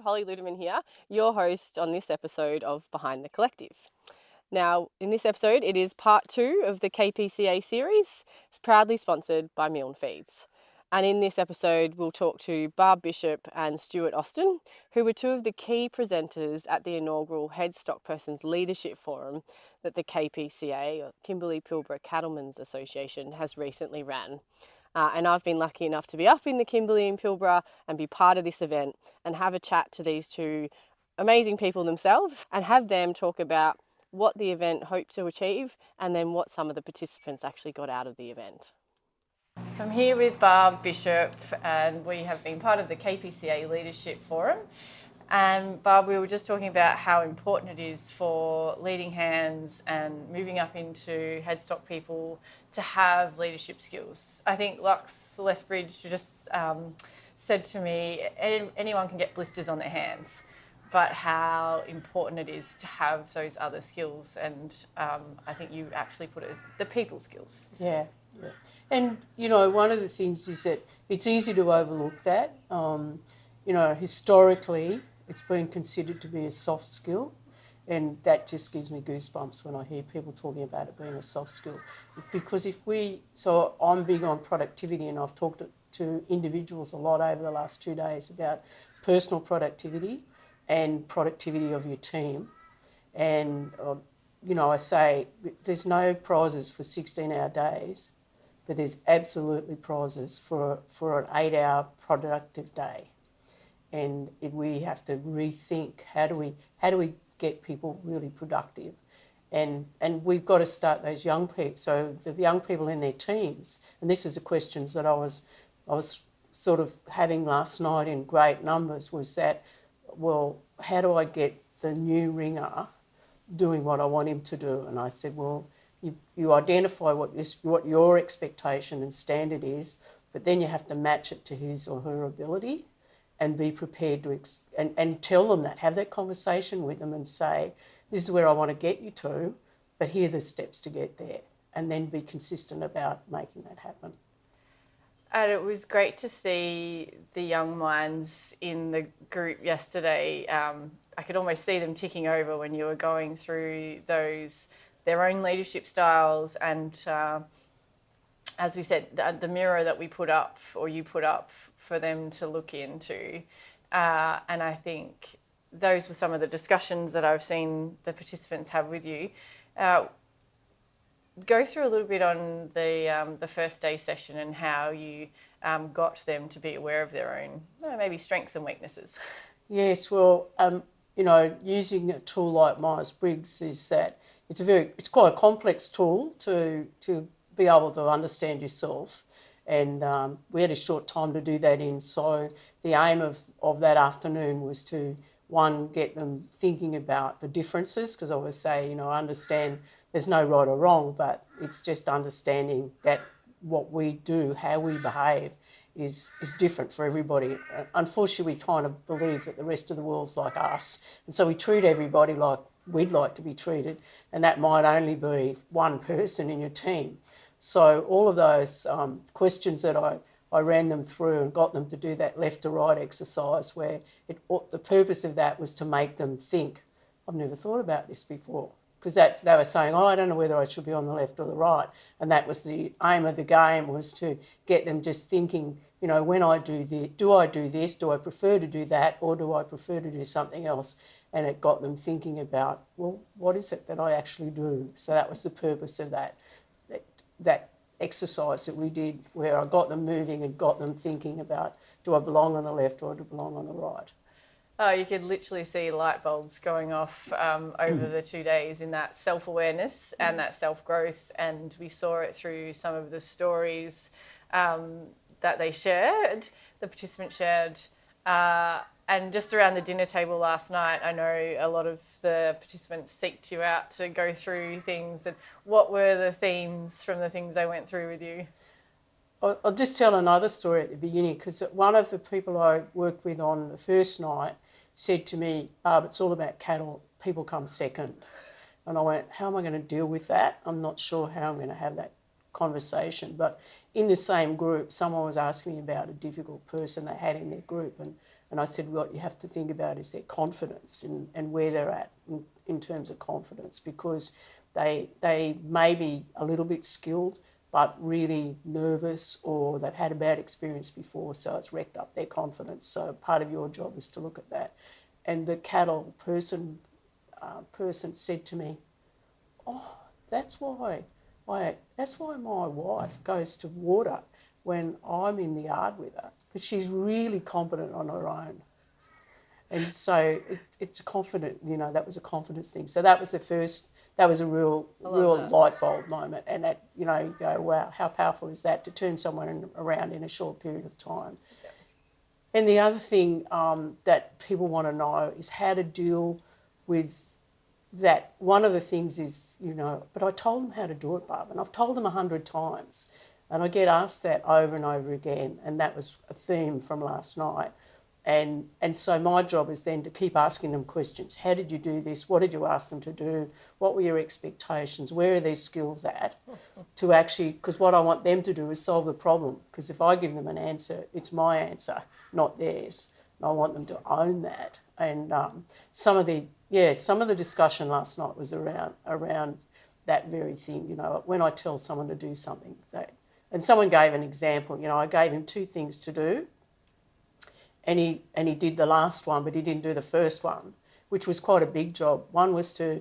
Holly Ludeman here, your host on this episode of Behind the Collective. Now, in this episode, it is part 2 of the KPCA series. It's proudly sponsored by Milne Feeds. And in this episode, we'll talk to Barb Bishop and Stuart Austin, who were two of the key presenters at the inaugural Head Stockpersons Leadership Forum that the KPCA, or Kimberley, Pilbara Cattlemen's Association, has recently ran. And I've been lucky enough to be up in the Kimberley and Pilbara and be part of this event and have a chat to these two amazing people themselves and have them talk about what the event hoped to achieve and then what some of the participants actually got out of the event. So I'm here with Barb Bishop and we have been part of the KPCA Leadership Forum. And Barb, we were just talking about how important it is for leading hands and moving up into head stock people to have leadership skills. I think Lux Lethbridge just said to me, anyone can get blisters on their hands, but how important it is to have those other skills. And I think you actually put it as the people skills. Yeah. And, one of the things is that it's easy to overlook that. Historically, it's been considered to be a soft skill, and that just gives me goosebumps when I hear people talking about it being a soft skill. Because so I'm big on productivity, and I've talked to individuals a lot over the last 2 days about personal productivity and productivity of your team. And, I say there's no prizes for 16-hour days, but there's absolutely prizes for an 8-hour productive day. And we have to rethink how do we get people really productive, and we've got to start those young people. So the young people in their teams, and this is the questions that I was sort of having last night in great numbers, was that, well, how do I get the new ringer doing what I want him to do? And I said, well, you identify what your expectation and standard is, but then you have to match it to his or her ability. And be prepared to and tell them that, have that conversation with them and say, this is where I want to get you to, but here are the steps to get there, and then be consistent about making that happen. And it was great to see the young minds in the group yesterday. I could almost see them ticking over when you were going through their own leadership styles and, as we said, the mirror that we put up, or you put up, for them to look into. And I think those were some of the discussions that I've seen the participants have with you. Go through a little bit on the first day session and how you got them to be aware of their own maybe strengths and weaknesses. Yes, well, using a tool like Myers-Briggs is that it's quite a complex tool to be able to understand yourself. And we had a short time to do that in. So the aim of that afternoon was to, one, get them thinking about the differences, because I always say, I understand there's no right or wrong, but it's just understanding that what we do, how we behave, is different for everybody. Unfortunately, we kind of believe that the rest of the world's like us, and so we treat everybody like we'd like to be treated, and that might only be one person in your team. So all of those questions that I ran them through and got them to do that left to right exercise, where the purpose of that was to make them think, I've never thought about this before. Because they were saying, I don't know whether I should be on the left or the right. And that was the aim of the game, was to get them just thinking, when I do this, do I do this? Do I prefer to do that? Or do I prefer to do something else? And it got them thinking about, well, what is it that I actually do? So that was the purpose of that exercise that we did, where I got them moving and got them thinking about, do I belong on the left or do I belong on the right? Oh, you could literally see light bulbs going off over the 2 days in that self-awareness and that self-growth, and we saw it through some of the stories that they shared, the participants shared, and just around the dinner table last night, I know a lot of the participants seeked you out to go through things. And what were the themes from the things they went through with you? I'll just tell another story at the beginning, because one of the people I worked with on the first night said to me, it's all about cattle, people come second. And I went, how am I going to deal with that? I'm not sure how I'm going to have that conversation. But in the same group, someone was asking me about a difficult person they had in their group, and And I said, what you have to think about is their confidence and where they're at in terms of confidence, because they may be a little bit skilled but really nervous, or they've had a bad experience before, so it's wrecked up their confidence. So part of your job is to look at that. And the cattle person said to me, oh, that's why my wife goes to water when I'm in the yard with her, because she's really competent on her own. And so it's a confident, that was a confidence thing. So that was that was a real light bulb moment. And that, you go, wow, how powerful is that to turn someone around in a short period of time? Yeah. And the other thing that people want to know is how to deal with that. One of the things is, but I told them how to do it, Barb, and I've told them 100 times. And I get asked that over and over again, and that was a theme from last night. And so my job is then to keep asking them questions. How did you do this? What did you ask them to do? What were your expectations? Where are these skills at? To actually, because what I want them to do is solve the problem. Because if I give them an answer, it's my answer, not theirs. And I want them to own that. And some of the discussion last night was around that very thing. When I tell someone to do something, and someone gave an example. I gave him 2 things to do. And he did the last one, but he didn't do the first one, which was quite a big job. One was to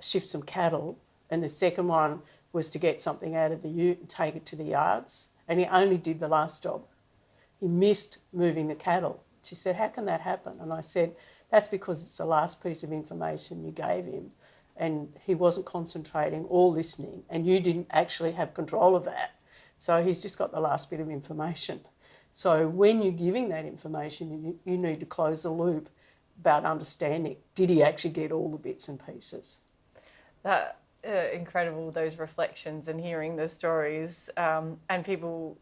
shift some cattle, and the second one was to get something out of the ute and take it to the yards. And he only did the last job. He missed moving the cattle. She said, how can that happen? And I said, that's because it's the last piece of information you gave him, and he wasn't concentrating or listening, and you didn't actually have control of that. So he's just got the last bit of information. So when you're giving that information, you need to close the loop about understanding, did he actually get all the bits and pieces? That incredible, those reflections and hearing the stories, and people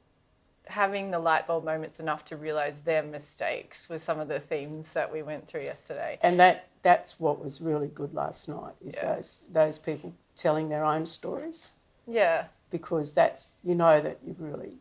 having the light bulb moments enough to realise their mistakes was some of the themes that we went through yesterday. And that's what was really good last night, is those people telling their own stories. Yeah. Because that's, that you've really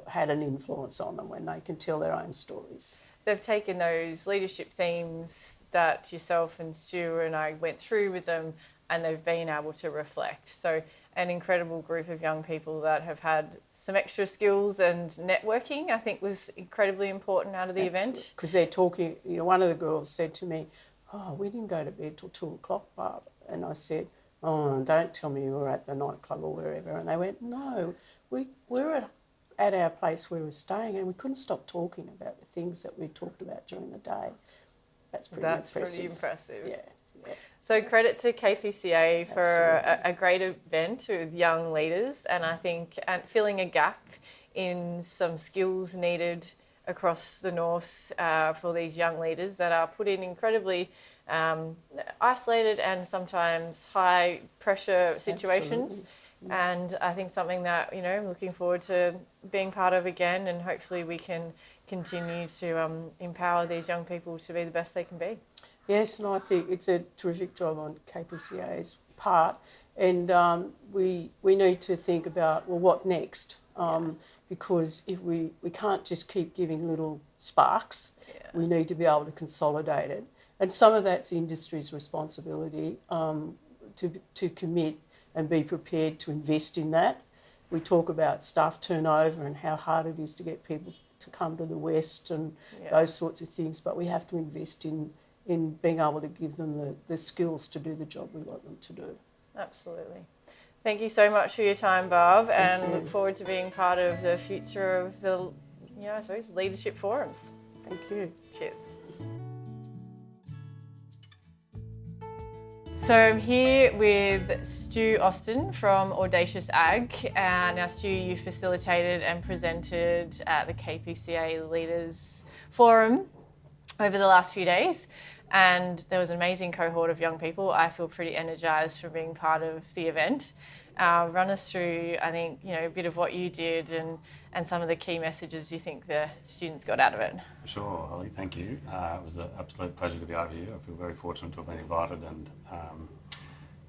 had an influence on them when they can tell their own stories. They've taken those leadership themes that yourself and Stu and I went through with them, and they've been able to reflect. So an incredible group of young people that have had some extra skills, and networking, I think, was incredibly important out of the event. Because they're talking, one of the girls said to me, oh, we didn't go to bed till 2 o'clock, Barb. And I said, oh, don't tell me you were at the nightclub or wherever. And they went, no, we were at our place where we were staying, and we couldn't stop talking about the things that we talked about during the day. That's pretty impressive. Yeah. So credit to KPCA for a great event with young leaders, and I think filling a gap in some skills needed across the north for these young leaders that are put in incredibly isolated and sometimes high pressure situations. Absolutely. And I think something that, I'm looking forward to being part of again, and hopefully we can continue to empower these young people to be the best they can be. Yes, and I think it's a terrific job on KPCA's part, and we need to think about, well, what next? Because if we can't just keep giving little sparks, we need to be able to consolidate it. And some of that's industry's responsibility to commit and be prepared to invest in that. We talk about staff turnover and how hard it is to get people to come to the West and those sorts of things, but we have to invest in being able to give them the skills to do the job we want them to do. Absolutely. Thank you so much for your time, Barb, and look forward to being part of the future of the, leadership forums. Thank you. Cheers. So I'm here with Stu Austin from Audacious Ag. Now, Stu, you facilitated and presented at the KPCA Leaders Forum over the last few days, and there was an amazing cohort of young people. I feel pretty energised from being part of the event. Run us through, I think, a bit of what you did and some of the key messages you think the students got out of it. Sure, Holly, thank you. It was an absolute pleasure to be over here. I feel very fortunate to have been invited and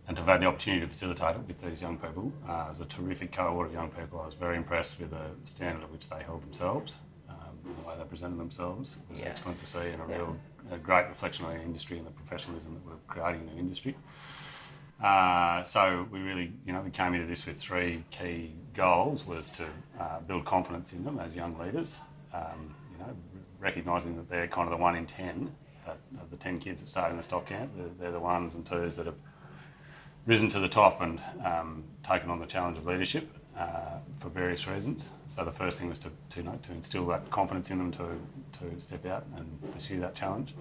to have had the opportunity to facilitate it with these young people. It was a terrific cohort of young people. I was very impressed with the standard at which they held themselves. the way they presented themselves. It was Yes. excellent to see, and a great reflection on our industry and the professionalism that we're creating in the industry. So we really, we came into this with three key goals: was to build confidence in them as young leaders, recognising that they're kind of the 1 in 10 of the 10 kids that start in the stock camp. They're the ones and twos that have risen to the top and taken on the challenge of leadership for various reasons. So the first thing was to instill that confidence in them to step out and pursue that challenge.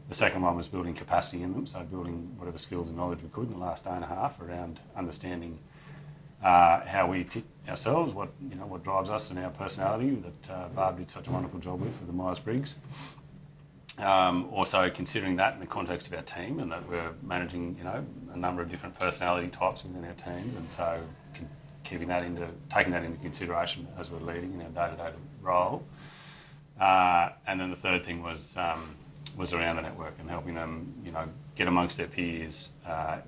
The second one was building capacity in them, so building whatever skills and knowledge we could in the last day and a half around understanding how we tick ourselves, what drives us and our personality that Barb did such a wonderful job with the Myers-Briggs. Also considering that in the context of our team, and that we're managing a number of different personality types within our teams, and so taking that into consideration as we're leading in our day-to-day role. And then the third thing was around the network and helping them get amongst their peers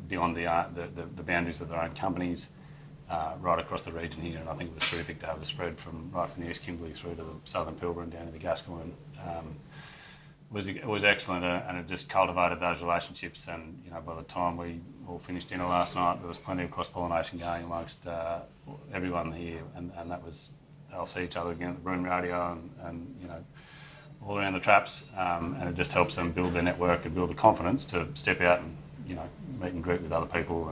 beyond the boundaries of their own companies, right across the region here. And I think it was terrific to have a spread from the East Kimberley through to the southern Pilbara and down to the Gascoyne. It was excellent, and it just cultivated those relationships. And by the time we all finished dinner last night, there was plenty of cross-pollination going amongst everyone here, and that was, they'll see each other again at the room radio and all around the traps, and it just helps them build their network and build the confidence to step out and meet and greet with other people,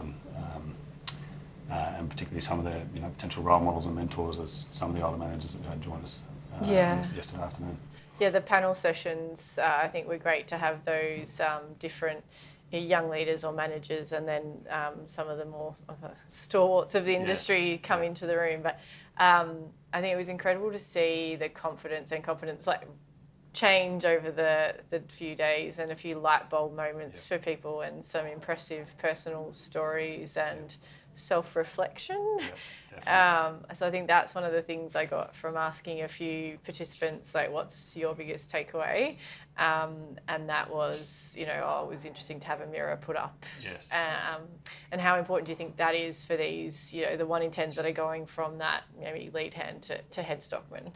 and particularly some of their potential role models and mentors, as some of the older managers that had joined us yesterday afternoon. Yeah, the panel sessions, I think were great to have those different young leaders or managers, and then some of the more stalwarts of the industry come into the room. But I think it was incredible to see the confidence change over the few days, and a few light bulb moments for people, and some impressive personal stories and self-reflection. So I think that's one of the things I got from asking a few participants, like, what's your biggest takeaway? And that was, it was interesting to have a mirror put up. Yes. And how important do you think that is for these, the 1 in 10s that are going from that maybe lead hand to head stockman?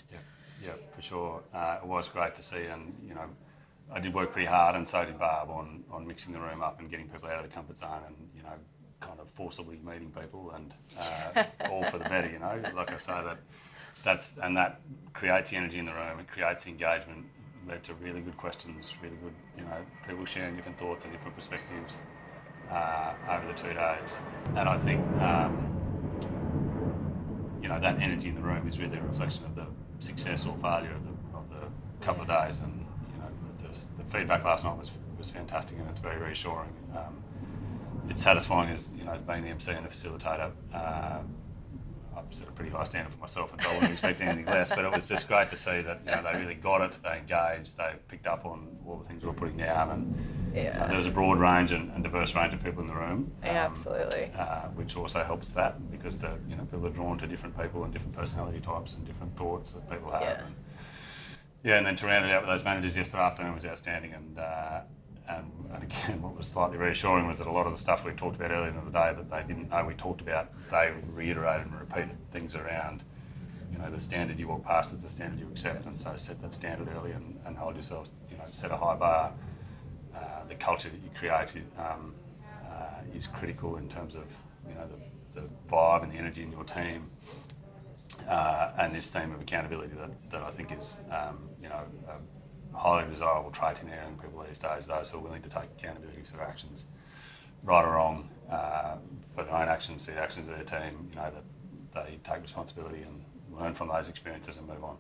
Yeah, for sure. It was great to see, and I did work pretty hard, and so did Barb, on mixing the room up and getting people out of the comfort zone, and kind of forcibly meeting people, and all for the better. Like I say, that creates the energy in the room. It creates the engagement. Led to really good questions, really good people sharing different thoughts and different perspectives over the 2 days. And I think that energy in the room is really a reflection of the success or failure of the couple of days. And the feedback last night was fantastic, and it's very reassuring. It's satisfying as being the MC and the facilitator. I've set a pretty high standard for myself, and so I wouldn't expect anything less. But it was just great to see that they really got it, they engaged, they picked up on all the things we were putting down, and there was a broad range and diverse range of people in the room. Absolutely. Which also helps that, because people are drawn to different people and different personality types and different thoughts that people have. And then to round it out with those managers yesterday afternoon was outstanding. And again, what was slightly reassuring was that a lot of the stuff we talked about earlier in the day that they didn't know we talked about, they reiterated and repeated things around, the standard you walk past is the standard you accept, and so set that standard early and hold yourself, set a high bar. The culture that you create is critical in terms of, the vibe and the energy in your team, and this theme of accountability that I think is, a highly desirable trait in our young people these days, those who are willing to take accountability for their actions, right or wrong, for their own actions, for the actions of their team, that they take responsibility and learn from those experiences and move on.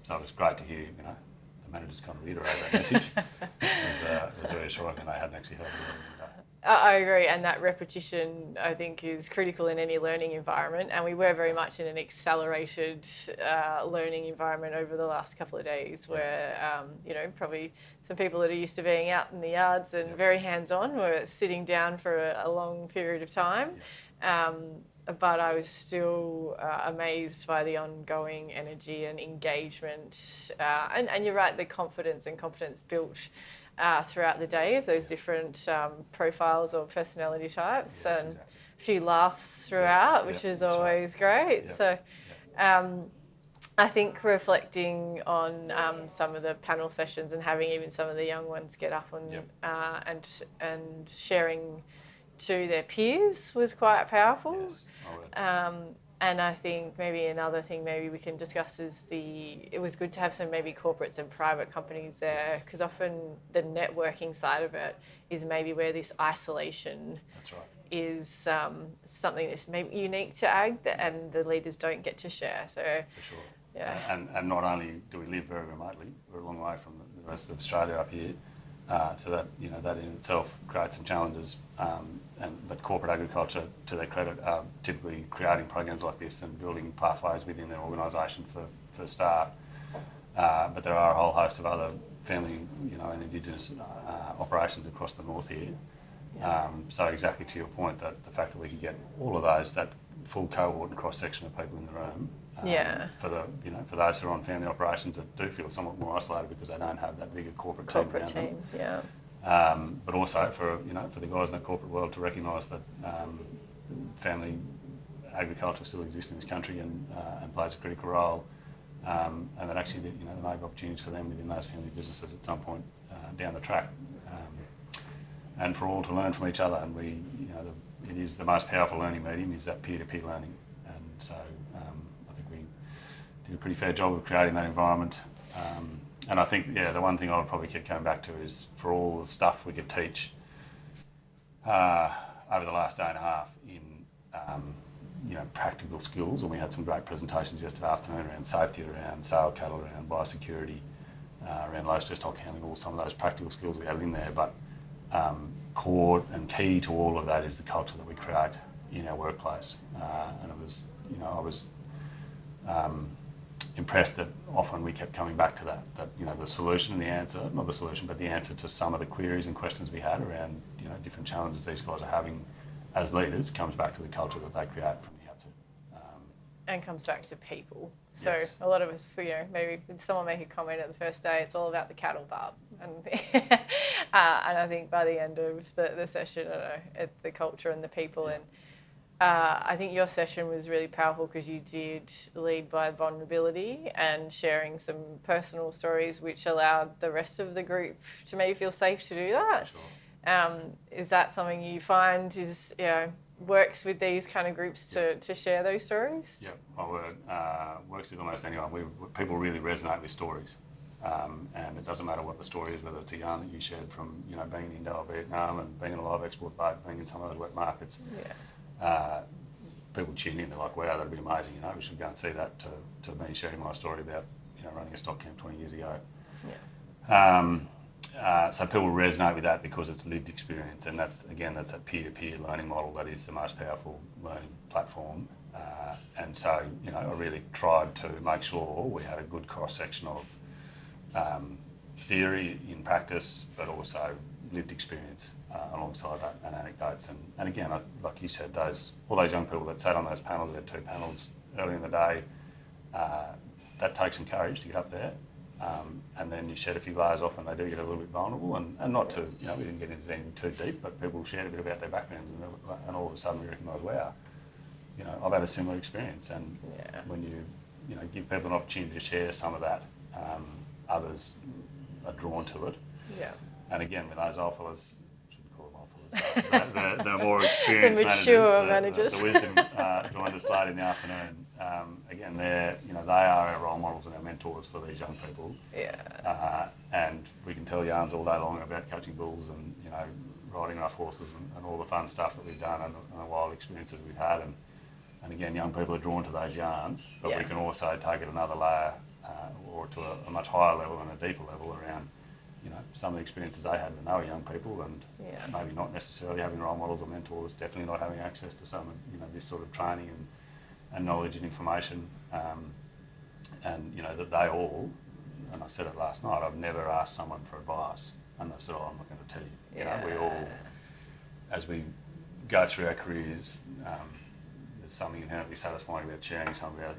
So it was great to hear, the managers kind of reiterate that message. It was reassuring, and they hadn't actually heard it earlier in the day. I agree, and that repetition, I think, is critical in any learning environment, and we were very much in an accelerated learning environment over the last couple of days, where probably some people that are used to being out in the yards and very hands-on were sitting down for a long period of time. But I was still amazed by the ongoing energy and engagement, and you're right, the confidence and competence built throughout the day of those different profiles or personality types, and a few laughs throughout, which is always great. So I think reflecting on some of the panel sessions and having even some of the young ones get up and sharing to their peers was quite powerful. Yes, I would. And I think maybe another thing maybe we can discuss is it was good to have some maybe corporates and private companies there, because often the networking side of it is maybe where this isolation That's right. is something that's maybe unique to ag and the leaders don't get to share. So For sure. yeah. And not only do we live very remotely, we're a long way from the rest of Australia up here, so that that in itself creates some challenges. But corporate agriculture, to their credit, are typically creating programs like this and building pathways within their organisation for staff. But there are a whole host of other family, and Indigenous operations across the north here. So exactly to your point, that the fact that we could get all of those, that full cohort and cross section of people in the room. For those who are on family operations that do feel somewhat more isolated because they don't have that bigger corporate team around them. But also for the guys in the corporate world to recognise that family agriculture still exists in this country and plays a critical role, and that actually there may be opportunities for them within those family businesses at some point down the track, and for all to learn from each other. And it is the most powerful learning medium is that peer-to-peer learning, and so I think we did a pretty fair job of creating that environment. And I think, the one thing I would probably keep coming back to is for all the stuff we could teach over the last day and a half in, practical skills, and we had some great presentations yesterday afternoon around safety, around sale cattle, around biosecurity, around low stress stock handling, all some of those practical skills we have in there. But core and key to all of that is the culture that we create in our workplace. And it was, I was impressed that often we kept coming back to that the solution and the answer, not the solution, but the answer to some of the queries and questions we had around, different challenges these guys are having as leaders comes back to the culture that they create from the outset. And comes back to people. So Yes. a lot of us, maybe someone make a comment at the first day, it's all about the cattle, Barb. And I think by the end of the session, it's the culture and the people. And I think your session was really powerful because you did lead by vulnerability and sharing some personal stories, which allowed the rest of the group to maybe feel safe to do that. Sure. Is that something you find is works with these kind of groups to share those stories? Yeah, works with almost anyone. People really resonate with stories, and it doesn't matter what the story is, whether it's a yarn that you shared from being in Indo or Vietnam and being in a live export boat, being in some of those wet markets. People tune in. They're like, "Wow, that'd be amazing! We should go and see that." To me, sharing my story about running a stock camp 20 years ago. So people resonate with that because it's lived experience, and that's that peer-to-peer learning model that is the most powerful learning platform. And so I really tried to make sure we had a good cross-section of theory in practice, but also lived experience alongside that and anecdotes. And again, like you said, all those young people that sat on those panels, we had 2 panels early in the day, that takes some courage to get up there. And then you shed a few layers off and they do get a little bit vulnerable, and not to, we didn't get into anything too deep, but people shared a bit about their backgrounds, and all of a sudden we recognise, wow, I've had a similar experience. And when you give people an opportunity to share some of that, others are drawn to it. Yeah. And again, with those old fellas, shouldn't call them old fellas, the more experienced The mature managers, the wisdom joined us late in the afternoon. Again, they are our role models and our mentors for these young people. And we can tell yarns all day long about coaching bulls and riding rough horses and all the fun stuff that we've done and the wild experiences we've had. And again, young people are drawn to those yarns, but we can also take it another layer or to a much higher level and a deeper level around some of the experiences they had when they were young people, and maybe not necessarily having role models or mentors, definitely not having access to some this sort of training and knowledge and information, and that they all, and I said it last night, I've never asked someone for advice and they've said, I'm not going to tell you. We all, as we go through our careers, there's something inherently satisfying about sharing some of our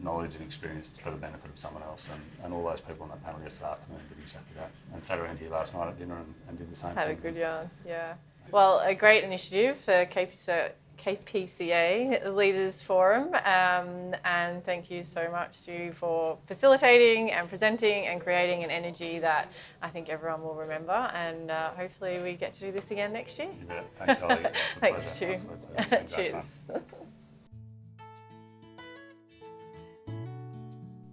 knowledge and experience for the benefit of someone else, and all those people on that panel yesterday afternoon did exactly that, and sat around here last night at dinner and did the same thing. Had a good yarn, Well, a great initiative for KPCA Leaders Forum, and thank you so much, Stu, for facilitating and presenting and creating an energy that I think everyone will remember, and hopefully we get to do this again next year. You bet. Thanks, Holly. Thanks, Stu. Cheers.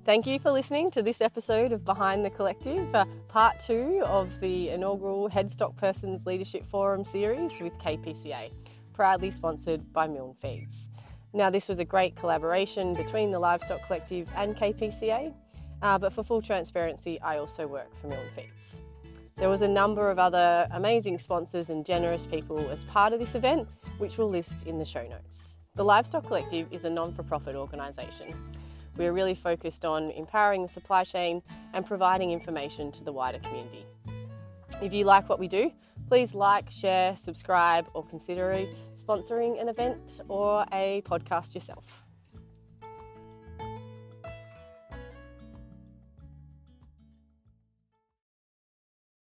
Thank you for listening to this episode of Behind the Collective, part 2 of the inaugural Head Stockpersons Leadership Forum series with KPCA, proudly sponsored by Milne Feeds. Now, this was a great collaboration between the Livestock Collective and KPCA, but for full transparency, I also work for Milne Feeds. There was a number of other amazing sponsors and generous people as part of this event, which we'll list in the show notes. The Livestock Collective is a non-for-profit organisation. We are really focused on empowering the supply chain and providing information to the wider community. If you like what we do, please like, share, subscribe, or consider sponsoring an event or a podcast yourself.